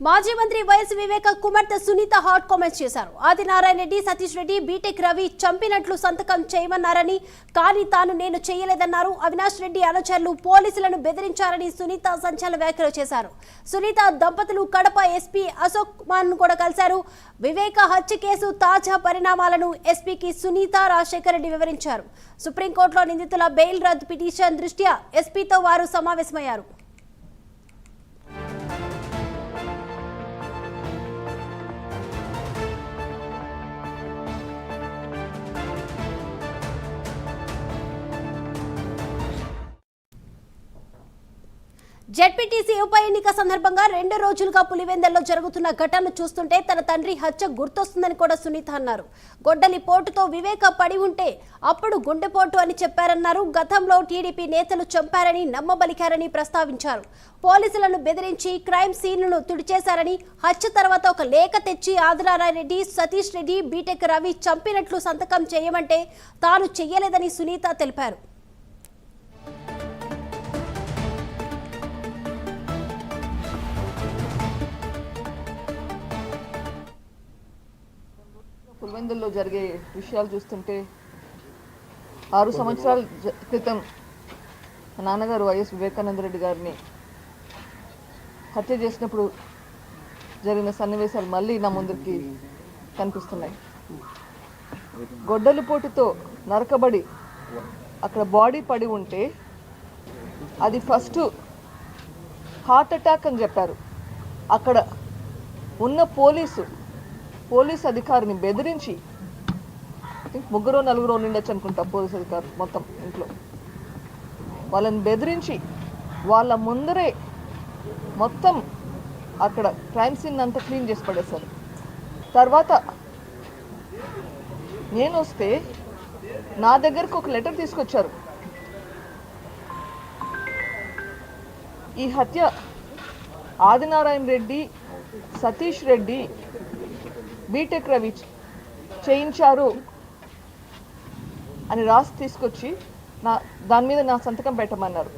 మాజీ మంత్రి వైఎస్ వివేక కుమార్తె సునీత హాట్ కామెంట్స్ చేశారు. ఆదినారాయణ రెడ్డి, సతీష్ రెడ్డి, బీటెక్ రవి చంపినట్లు సంతకం చేయమన్నారని, కానీ తాను నేను చేయలేదన్నారు. అవినాష్ రెడ్డి అనుచరులు పోలీసులను బెదిరించారని సునీత సంచలన వ్యాఖ్యలు చేశారు. సునీత దంపతులు కడప ఎస్పీ అశోక్ కుమార్ ను కూడా కలిశారు. వివేక హత్య కేసు తాజా పరిణామాలను ఎస్పీకి సునీత, రాజశేఖర్ రెడ్డి వివరించారు. సుప్రీంకోర్టులో నిందితుల బెయిల్ రద్దు పిటిషన్ దృష్ట్యా ఎస్పీతో వారు సమావేశమయ్యారు. జెడ్పీటీసీ ఉప ఎన్నిక సందర్భంగా 2 రోజులుగా పులివెందుల్లో జరుగుతున్న ఘటనలు చూస్తుంటే తన తండ్రి హత్య గుర్తొస్తుందని కూడా సునీత అన్నారు. గొడ్డలి పోటుతో వివేక పడి ఉంటే అప్పుడు గుండెపోటు అని చెప్పారన్నారు. గతంలో టీడీపీ నేతలు చంపారని నమ్మబలికారని ప్రస్తావించారు. పోలీసులను బెదిరించి క్రైమ్ సీన్లను తుడిచేశారని, హత్య తర్వాత ఒక లేఖ తెచ్చి ఆదినారాయణ రెడ్డి, సతీష్ రెడ్డి, బీటెక్ రవి చంపినట్లు సంతకం చేయమంటే తాను చెయ్యలేదని సునీత తెలిపారు. పులివెందుల్లో జరిగే విషయాలు చూస్తుంటే 6 సంవత్సరాల క్రితం మా నాన్నగారు వైఎస్ వివేకానంద రెడ్డి గారిని హత్య చేసినప్పుడు జరిగిన సన్నివేశాలు మళ్ళీ నా ముందుకి కనిపిస్తున్నాయి. గొడ్డలిపోటుతో నరకబడి అక్కడ బాడీ పడి ఉంటే అది ఫస్ట్ హార్ట్ అటాక్ అని చెప్పారు. అక్కడ ఉన్న పోలీస్ అధికారిని బెదిరించి, 3-4 ఉండొచ్చు అనుకుంటా పోలీస్ అధికారులు మొత్తం ఇంట్లో, వాళ్ళని బెదిరించి వాళ్ళ ముందరే మొత్తం అక్కడ క్రైమ్ సీన్ అంతా క్లీన్ చేసి పడేశారు. తర్వాత నేను వస్తే నా దగ్గరకు ఒక లెటర్ తీసుకొచ్చారు. ఈ హత్య ఆదినారాయణ రెడ్డి, సతీష్ రెడ్డి, బీటెక్ రవి చేయించారు అని రాసి తీసుకొచ్చి దాని మీద నా సంతకం పెట్టమన్నారు.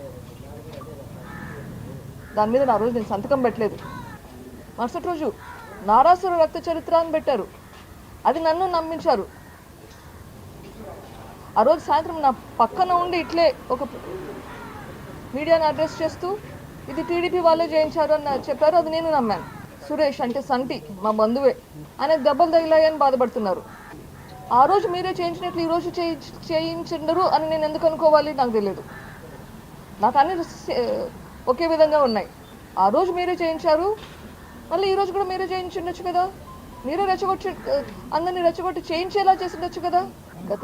దాని మీద నా రోజు నేను సంతకం పెట్టలేదు. మరుసటి రోజు నారాసుర రక్త చరిత్ర అని పెట్టారు. అది నన్ను నమ్మించారు. ఆ రోజు సాయంత్రం నా పక్కన ఉండి ఇట్లే ఒక మీడియాని అడ్రస్ చేస్తూ ఇది టీడీపీ వాళ్ళే చేయించారు అని చెప్పారు. అది నేను నమ్మాను. సురేష్ అంటే సంటి మా బంధువే, ఆయన దెబ్బలు తగిలాయని బాధపడుతున్నారు. ఆ రోజు మీరే చేయించినట్లు ఈ రోజు చేయించండరు అని నేను ఎందుకు అనుకోవాలి నాకు తెలియదు. నాకు అన్ని ఒకే విధంగా ఉన్నాయి. ఆ రోజు మీరే చేయించారు, మళ్ళీ ఈ రోజు కూడా మీరే చేయించుండొచ్చు కదా. మీరే అందరినీ రెచ్చగొట్టి చేయించేలా చేసిండొచ్చు కదా. గత